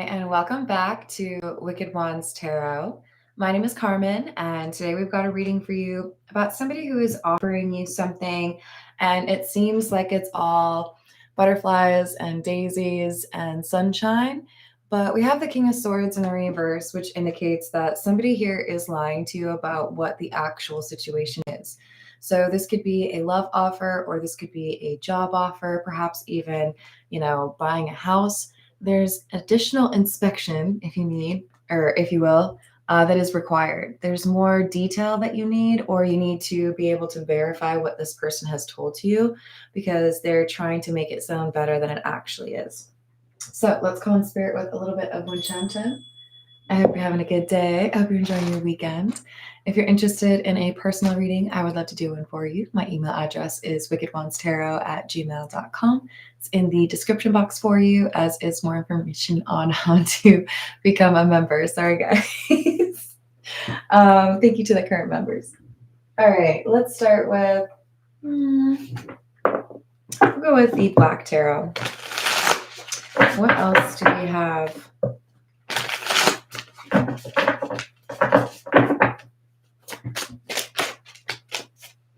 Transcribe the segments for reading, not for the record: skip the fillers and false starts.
and welcome back to Wicked Wands Tarot. My name is Carmen, and today we've got a reading for you about somebody who is offering you something, and it seems like it's all butterflies and daisies and sunshine. But we have the King of Swords in the reverse, which indicates that somebody here is lying to you about what the actual situation is. So this could be a love offer, or this could be a job offer, perhaps even, buying a house. There's additional inspection if you need, or if you will, that is required. There's more detail that you need, or you need to be able to verify what this person has told you because they're trying to make it sound better than it actually is. So let's call in spirit with a little bit of Winchanton. I hope you're having a good day. I hope you're enjoying your weekend. If you're interested in a personal reading, I would love to do one for you. My email address is wickedwandstarot@gmail.com. It's in the description box for you, as is more information on how to become a member. Sorry, guys. Thank you to the current members. All right, let's start with, we'll go with the Black Tarot. What else do we have?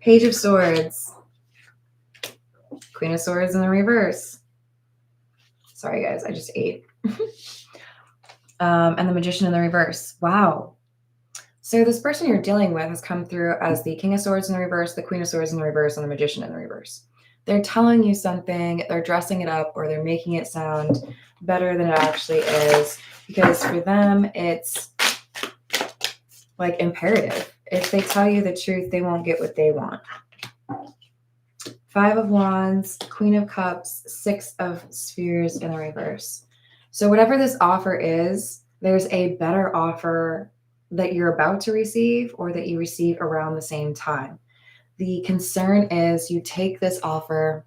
Page of Swords, Queen of Swords in the reverse. Sorry, guys, I just ate. And the Magician in the reverse. Wow. So this person you're dealing with has come through as the King of Swords in the reverse, the Queen of Swords in the reverse, and the Magician in the reverse. They're telling you something, they're dressing it up, or they're making it sound better than it actually is, because for them, it's like imperative. If they tell you the truth, they won't get what they want. Five of Wands, Queen of Cups, Six of Spheres in the reverse. So whatever this offer is, there's a better offer that you're about to receive, or that you receive around the same time. The concern is you take this offer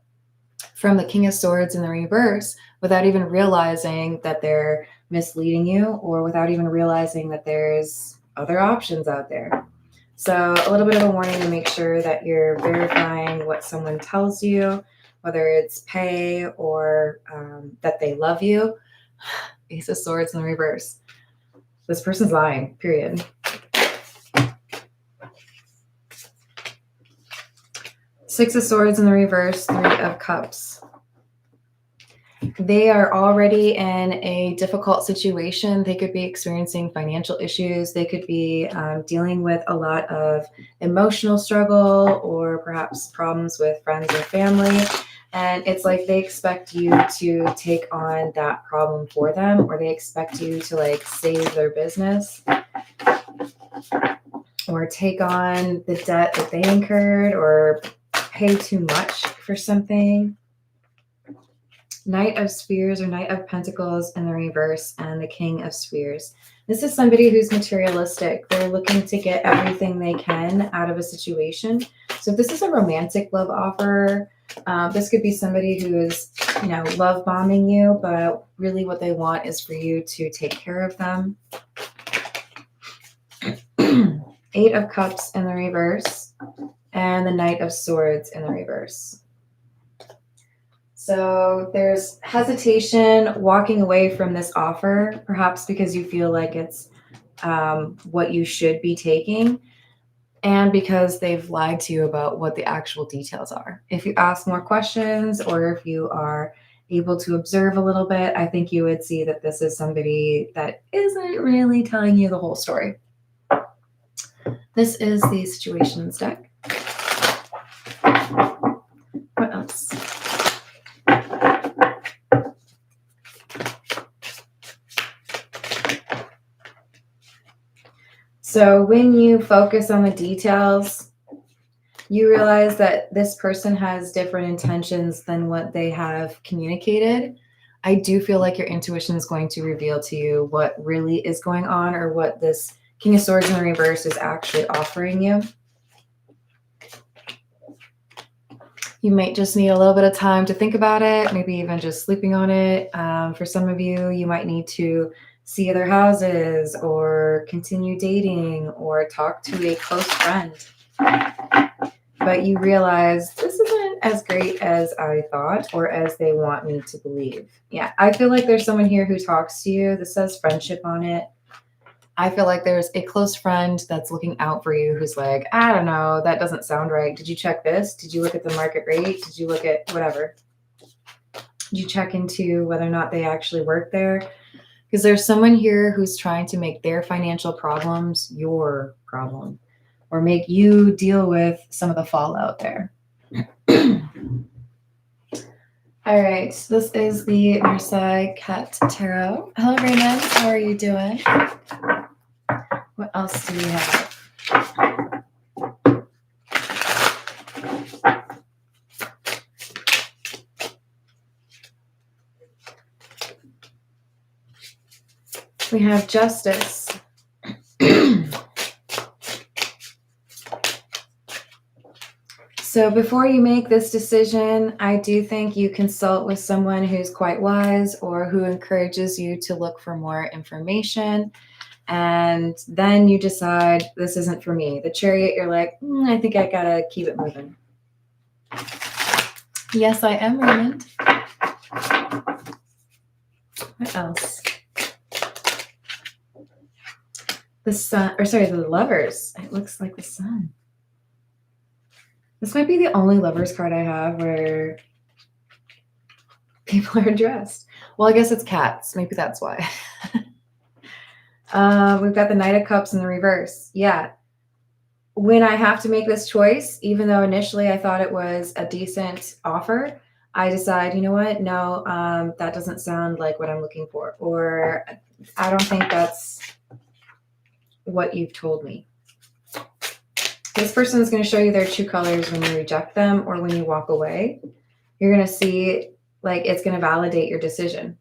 from the King of Swords in the reverse without even realizing that they're misleading you, or without even realizing that there's other options out there. So a little bit of a warning to make sure that you're verifying what someone tells you, whether it's pay or that they love you. Ace of Swords in the reverse. This person's lying, period. Six of Swords in the reverse, Three of Cups. They are already in a difficult situation. They could be experiencing financial issues. They could be dealing with a lot of emotional struggle, or perhaps problems with friends or family. And it's like they expect you to take on that problem for them, or they expect you to like save their business, or take on the debt that they incurred, or pay too much for something. Knight of Spears or Knight of Pentacles in the reverse, and the King of Spears. This is somebody who's materialistic. They're looking to get everything they can out of a situation. So if this is a romantic love offer, this could be somebody who is, love bombing you, but really what they want is for you to take care of them. Eight of Cups in the reverse, and the Knight of Swords in the reverse. So there's hesitation walking away from this offer, perhaps because you feel like it's what you should be taking, and because they've lied to you about what the actual details are. If you ask more questions, or if you are able to observe a little bit, I think you would see that this is somebody that isn't really telling you the whole story. This is the Situations deck. What else? So when you focus on the details, you realize that this person has different intentions than what they have communicated. I do feel like your intuition is going to reveal to you what really is going on, or what this King of Swords in the reverse is actually offering you. You might just need a little bit of time to think about it, maybe even just sleeping on it. For some of you, you might need to see other houses, or continue dating, or talk to a close friend. But you realize this isn't as great as I thought or as they want me to believe. Yeah, I feel like there's someone here who talks to you. This says friendship on it. I feel like there's a close friend that's looking out for you who's like, I don't know, that doesn't sound right. Did you check this? Did you look at the market rate? Did you look at whatever? Did you check into whether or not they actually work there? Because there's someone here who's trying to make their financial problems your problem or make you deal with some of the fallout there. All right, so this is the Marseille Cat Tarot. Hello, Raymond. How are you doing? What else do we have? We have Justice. So before you make this decision, I do think you consult with someone who's quite wise or who encourages you to look for more information. And then you decide, this isn't for me. The Chariot, you're like, I think I gotta keep it moving. Yes, I am, Raymond. What else? The Sun, or sorry, the Lovers. It looks like the Sun. This might be the only Lovers card I have where people are dressed. Well, I guess it's cats. Maybe that's why. We've got the Knight of Cups in the reverse. Yeah. When I have to make this choice, even though initially I thought it was a decent offer, I decide, you know what? No, that doesn't sound like what I'm looking for. Or I don't think that's what you've told me. This person is going to show you their true colors when you reject them or when you walk away. You're going to see, like, it's going to validate your decision.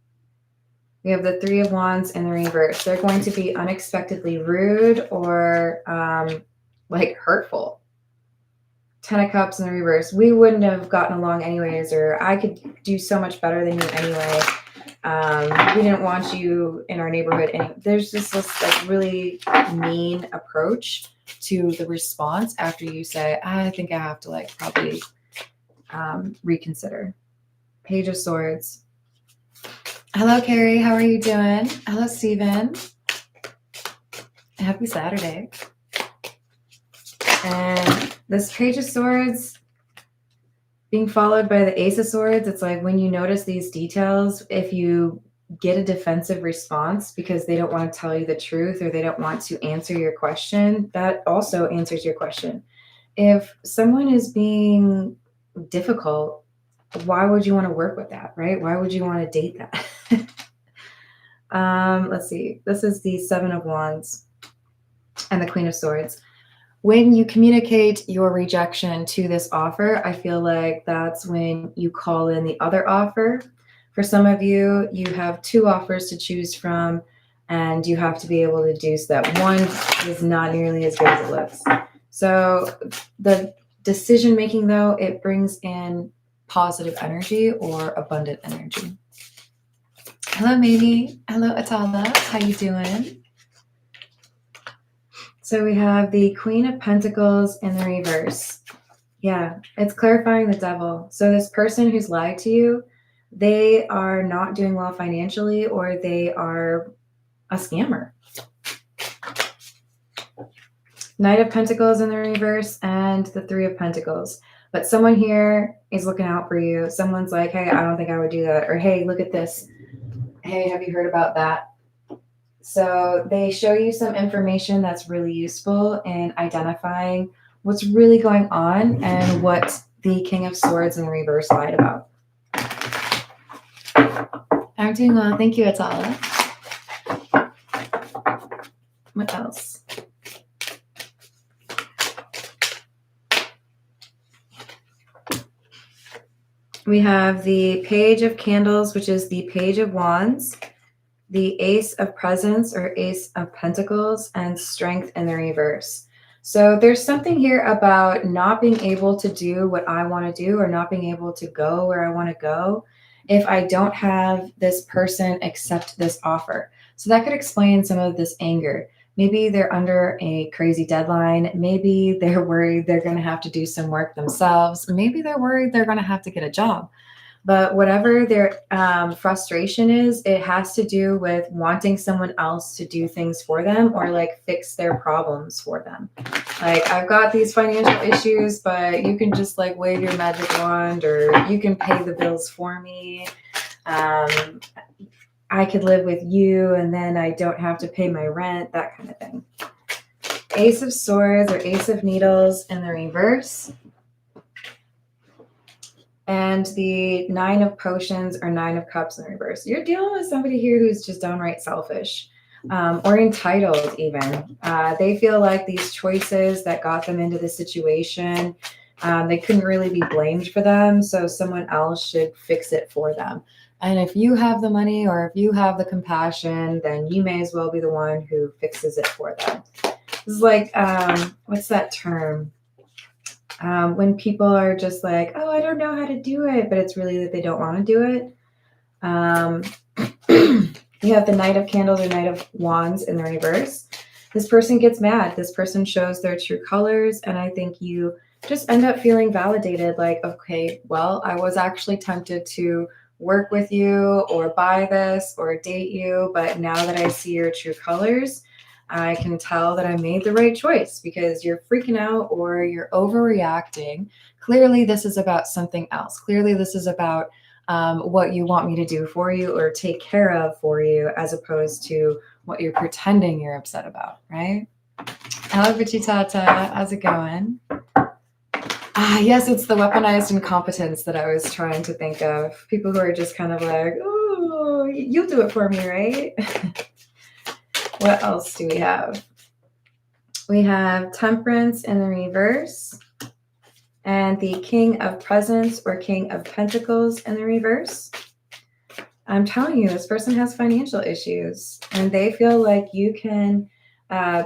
We have the Three of Wands in the reverse. They're going to be unexpectedly rude or like hurtful. Ten of Cups in the reverse. We wouldn't have gotten along anyways, or I could do so much better than you anyway. We didn't want you in our neighborhood. There's just this like really mean approach to the response after you say, I think I have to like probably reconsider. Page of Swords. Hello, Carrie. How are you doing? Hello, Steven. Happy Saturday. And this Page of Swords being followed by the Ace of Swords, it's like when you notice these details, if you get a defensive response because they don't want to tell you the truth or they don't want to answer your question, that also answers your question. If someone is being difficult, why would you want to work with that, right? Why would you want to date that? Let's see. This is the Seven of Wands and the Queen of Swords. When you communicate your rejection to this offer, I feel like that's when you call in the other offer. For some of you, you have two offers to choose from, and you have to be able to do so that one is not nearly as good as it looks. So the decision making, though, it brings in positive energy or abundant energy. Hello, Mamie. Hello, Atala. How you doing? So we have the Queen of Pentacles in the reverse. Yeah, it's clarifying the Devil. So this person who's lied to you, they are not doing well financially, or they are a scammer. Knight of Pentacles in the reverse and the Three of Pentacles. But someone here is looking out for you. Someone's like, hey, I don't think I would do that. Or, hey, look at this. Hey, have you heard about that? So they show you some information that's really useful in identifying what's really going on and what the King of Swords in the reverse lied about. I'm doing well. Thank you, Atala. What else? We have the Page of Candles, which is the Page of Wands, the Ace of Presents or Ace of Pentacles, and Strength in the reverse. So there's something here about not being able to do what I want to do or not being able to go where I want to go if I don't have this person accept this offer. So that could explain some of this anger. Maybe they're under a crazy deadline. Maybe they're worried they're going to have to do some work themselves. Maybe they're worried they're going to have to get a job. But whatever their frustration is, it has to do with wanting someone else to do things for them or like fix their problems for them. Like, I've got these financial issues, but you can just like wave your magic wand, or you can pay the bills for me. I could live with you and then I don't have to pay my rent, that kind of thing. Ace of Swords or Ace of Needles in the reverse. And the Nine of Potions or Nine of Cups in the reverse. You're dealing with somebody here who's just downright selfish, or entitled even. They feel like these choices that got them into the situation, they couldn't really be blamed for them, so someone else should fix it for them. And if you have the money or if you have the compassion, then you may as well be the one who fixes it for them. This is like, what's that term? When people are just like, oh, I don't know how to do it, but it's really that they don't want to do it. You have the Knight of Candles or Knight of Wands in the reverse. This person gets mad. This person shows their true colors. And I think you just end up feeling validated. Like, okay, well, I was actually tempted to work with you or buy this or date you. But now that I see your true colors, I can tell that I made the right choice, because you're freaking out or you're overreacting. Clearly, this is about something else. Clearly, this is about what you want me to do for you or take care of for you, as opposed to what you're pretending you're upset about, right? Hello, Bitchy Tata. How's it going? Yes, it's the weaponized incompetence that I was trying to think of. People who are just kind of like, oh, you'll do it for me, right? What else do we have? We have Temperance in the reverse and the King of Presents or King of Pentacles in the reverse. I'm telling you, this person has financial issues and they feel like you can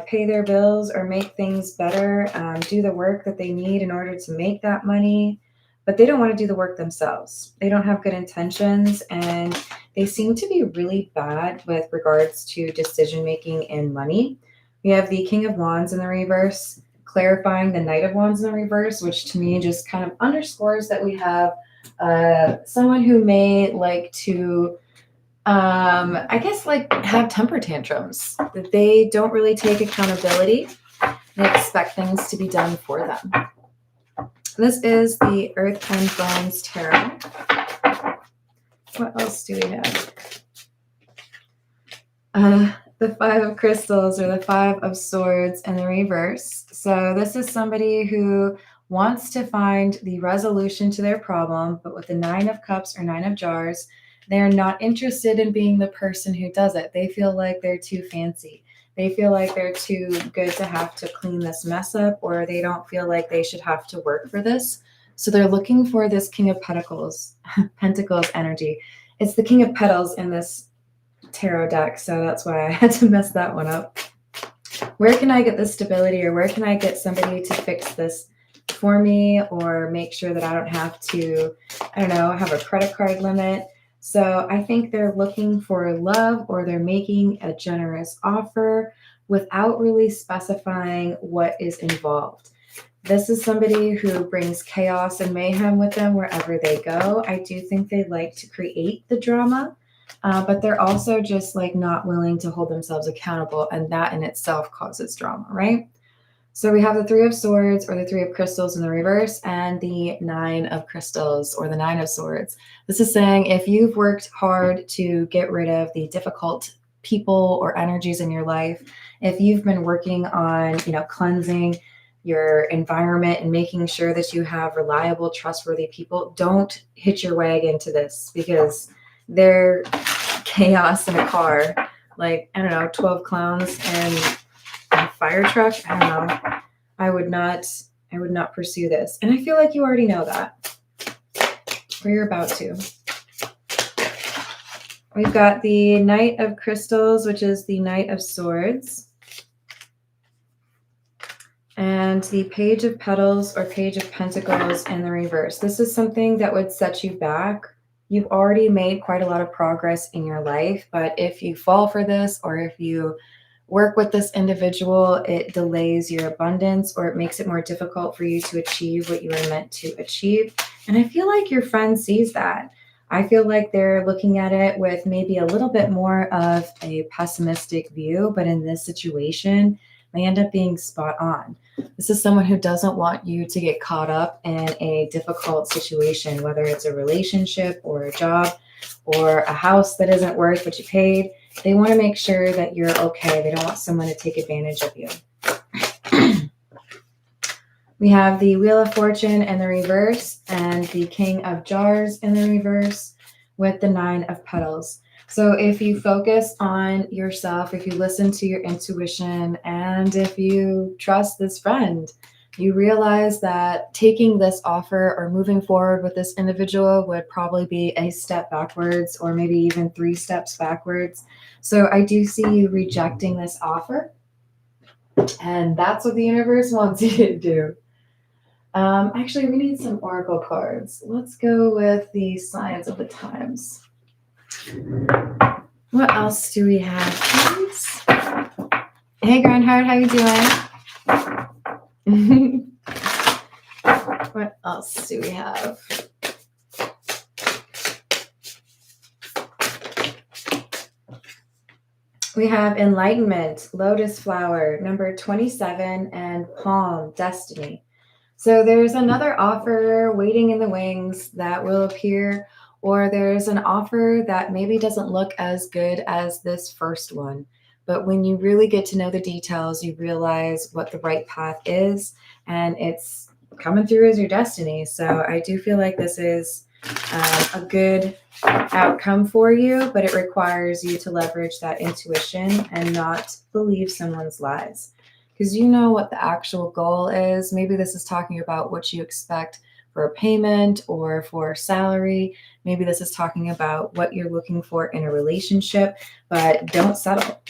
pay their bills or make things better, do the work that they need in order to make that money, but they don't want to do the work themselves. They don't have good intentions, and they seem to be really bad with regards to decision-making and money. We have the King of Wands in the reverse, clarifying the Knight of Wands in the reverse, which to me just kind of underscores that we have someone who may like to, I guess, like have temper tantrums, that they don't really take accountability and expect things to be done for them. This is the Earth and Bones Tarot. What else do we have? The Five of Crystals or the Five of Swords in the reverse. So this is somebody who wants to find the resolution to their problem, but with the Nine of Cups or Nine of Jars, they're not interested in being the person who does it. They feel like they're too fancy. They feel like they're too good to have to clean this mess up, or they don't feel like they should have to work for this. So they're looking for this King of Pentacles energy. It's the King of Petals in this tarot deck, so that's why I had to mess that one up. Where can I get this stability, or where can I get somebody to fix this for me, or make sure that I don't have to, I don't know, have a credit card limit? So I think they're looking for love, or they're making a generous offer without really specifying what is involved. This is somebody who brings chaos and mayhem with them wherever they go. I do think they like to create the drama, but they're also just like not willing to hold themselves accountable, and that in itself causes drama, right? So we have the Three of Swords or the Three of Crystals in the reverse, and the Nine of Crystals or the Nine of Swords. This is saying if you've worked hard to get rid of the difficult people or energies in your life, if you've been working on, cleansing your environment and making sure that you have reliable, trustworthy people, don't hitch your wagon to this, because they're chaos in a car. Like, I don't know, 12 clowns and a fire truck. I don't know. I would not pursue this. And I feel like you already know that, or you're about to. We've got the Knight of Crystals, which is the Knight of Swords, and the Page of Petals or Page of Pentacles in the reverse. This is something that would set you back. You've already made quite a lot of progress in your life, but if you fall for this, or if you work with this individual, it delays your abundance or it makes it more difficult for you to achieve what you were meant to achieve. And I feel like your friend sees that. I feel like they're looking at it with maybe a little bit more of a pessimistic view, but in this situation, they end up being spot on. This is someone who doesn't want you to get caught up in a difficult situation, whether it's a relationship or a job or a house that isn't worth what you paid. They want to make sure that you're okay. They don't want someone to take advantage of you. We have the Wheel of Fortune in the reverse and the King of Jars in the reverse with the Nine of Petals. So if you focus on yourself, if you listen to your intuition, and if you trust this friend, you realize that taking this offer or moving forward with this individual would probably be a step backwards or maybe even 3 steps backwards. So I do see you rejecting this offer, and that's what the universe wants you to do. Actually, we need some oracle cards. Let's go with the signs of the times. What else do we have, please? Hey, Grandheart, how you doing? What else do we have? We have Enlightenment, Lotus Flower, number 27, and Palm, Destiny. So there's another offer waiting in the wings that will appear, or there's an offer that maybe doesn't look as good as this first one. But when you really get to know the details, you realize what the right path is, and it's coming through as your destiny. So I do feel like this is a good outcome for you, but it requires you to leverage that intuition and not believe someone's lies. Because you know what the actual goal is. Maybe this is talking about what you expect for a payment or for salary. Maybe this is talking about what you're looking for in a relationship, but don't settle.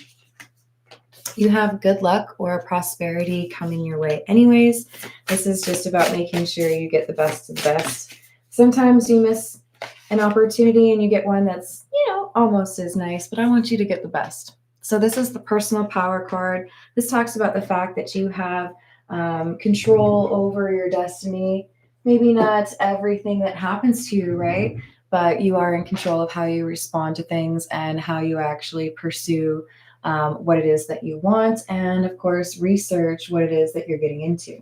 You have good luck or prosperity coming your way anyways. This is just about making sure you get the best of the best. Sometimes you miss an opportunity and you get one that's, almost as nice, but I want you to get the best. So this is the personal power card. This talks about the fact that you have control over your destiny. Maybe not everything that happens to you, right? But you are in control of how you respond to things and how you actually pursue what it is that you want. And of course, research what it is that you're getting into.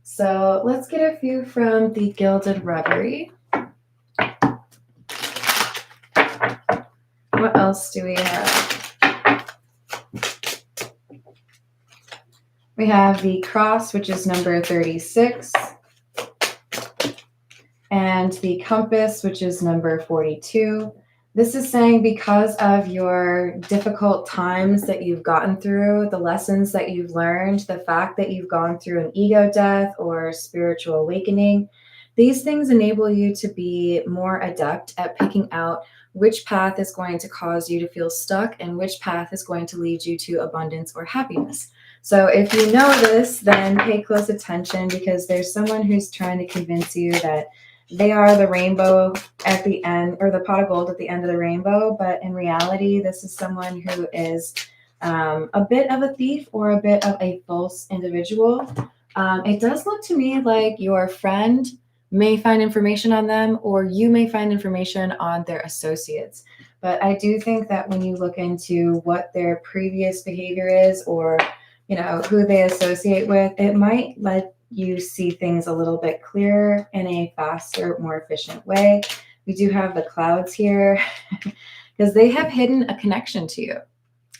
So let's get a few from the Gilded Reverie. What else do we have? We have the Cross, which is number 36, and the Compass, which is number 42. This is saying because of your difficult times that you've gotten through, the lessons that you've learned, the fact that you've gone through an ego death or spiritual awakening, these things enable you to be more adept at picking out which path is going to cause you to feel stuck and which path is going to lead you to abundance or happiness. So if you know this, then pay close attention, because there's someone who's trying to convince you that they are the rainbow at the end, or the pot of gold at the end of the rainbow. But in reality, this is someone who is a bit of a thief or a bit of a false individual. It does look to me like your friend may find information on them, or you may find information on their associates. But I do think that when you look into what their previous behavior is, or who they associate with, it might let you see things a little bit clearer in a faster, more efficient way. We do have the clouds here because they have hidden a connection to you,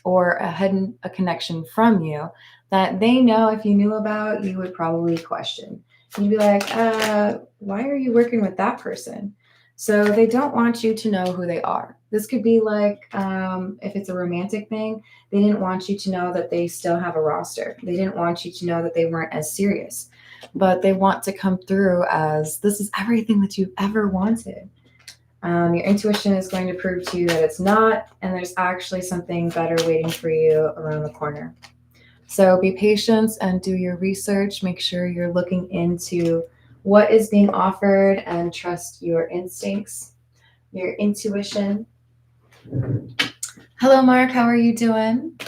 or a connection from you that they know if you knew about, you would probably question. You'd be like, why are you working with that person? So they don't want you to know who they are. This could be like, if it's a romantic thing, they didn't want you to know that they still have a roster. They didn't want you to know that they weren't as serious, but they want to come through as this is everything that you've ever wanted. Your intuition is going to prove to you that it's not, and there's actually something better waiting for you around the corner. So be patient and do your research. Make sure you're looking into what is being offered and trust your instincts, your intuition. Hello, Mark. How are you doing?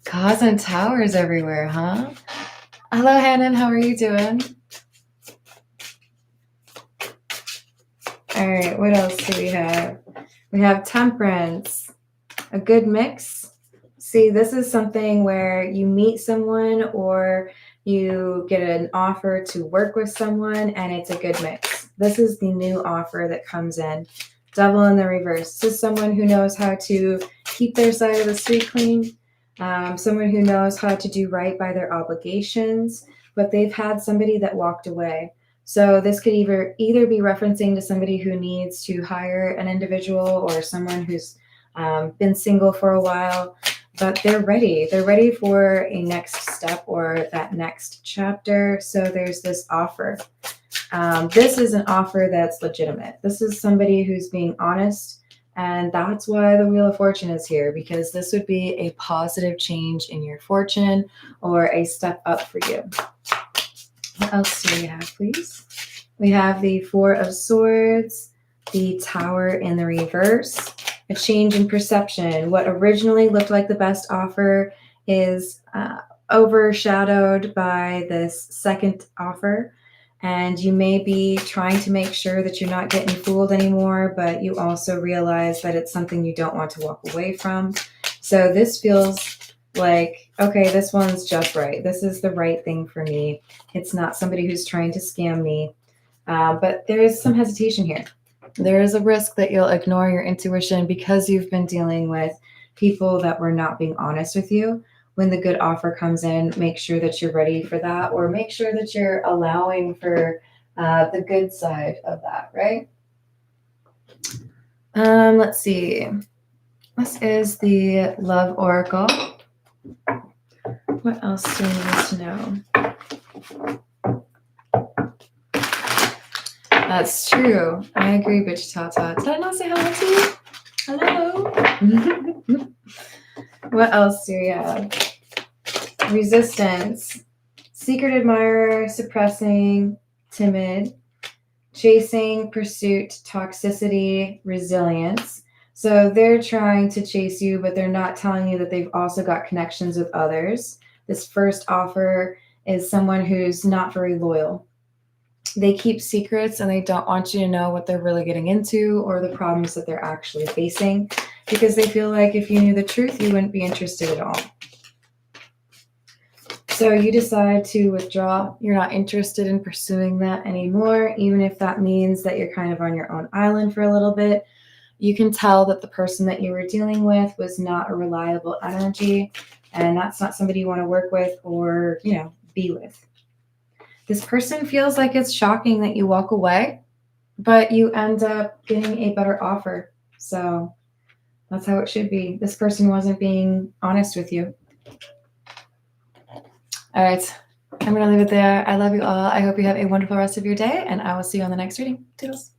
Causing towers everywhere, huh? Hello, Hannon. How are you doing? All right. What else do we have? We have Temperance. A good mix. See, this is something where you meet someone or you get an offer to work with someone and it's a good mix. This is the new offer that comes in. Devil in the reverse. This is someone who knows how to keep their side of the street clean. Someone who knows how to do right by their obligations, but they've had somebody that walked away. So this could either be referencing to somebody who needs to hire an individual or someone who's been single for a while, but they're ready. They're ready for a next step or that next chapter. So there's this offer. This is an offer that's legitimate. This is somebody who's being honest. And that's why the Wheel of Fortune is here, because this would be a positive change in your fortune or a step up for you. What else do we have, please? We have the Four of Swords, the Tower in the reverse, a change in perception. What originally looked like the best offer is overshadowed by this second offer. And you may be trying to make sure that you're not getting fooled anymore, but you also realize that it's something you don't want to walk away from. So this feels like, okay, this one's just right. This is the right thing for me. It's not somebody who's trying to scam me. But there is some hesitation here. There is a risk that you'll ignore your intuition because you've been dealing with people that were not being honest with you. When the good offer comes in, make sure that you're ready for that, or make sure that you're allowing for the good side of that, right? Let's see. This is the Love Oracle. What else do we need to know? That's true. I agree, bitch Tata. Did I not say hello to you? Hello. What else do we have? Resistance, secret admirer, suppressing, timid, chasing, pursuit, toxicity, resilience. So they're trying to chase you, but they're not telling you that they've also got connections with others. This first offer is someone who's not very loyal. They keep secrets and they don't want you to know what they're really getting into or the problems that they're actually facing, because they feel like if you knew the truth, you wouldn't be interested at all. So you decide to withdraw. You're not interested in pursuing that anymore, even if that means that you're kind of on your own island for a little bit. You can tell that the person that you were dealing with was not a reliable energy, and that's not somebody you want to work with or, be with. This person feels like it's shocking that you walk away, but you end up getting a better offer. So that's how it should be. This person wasn't being honest with you. All right, I'm going to leave it there. I love you all. I hope you have a wonderful rest of your day, and I will see you on the next reading. Toodles.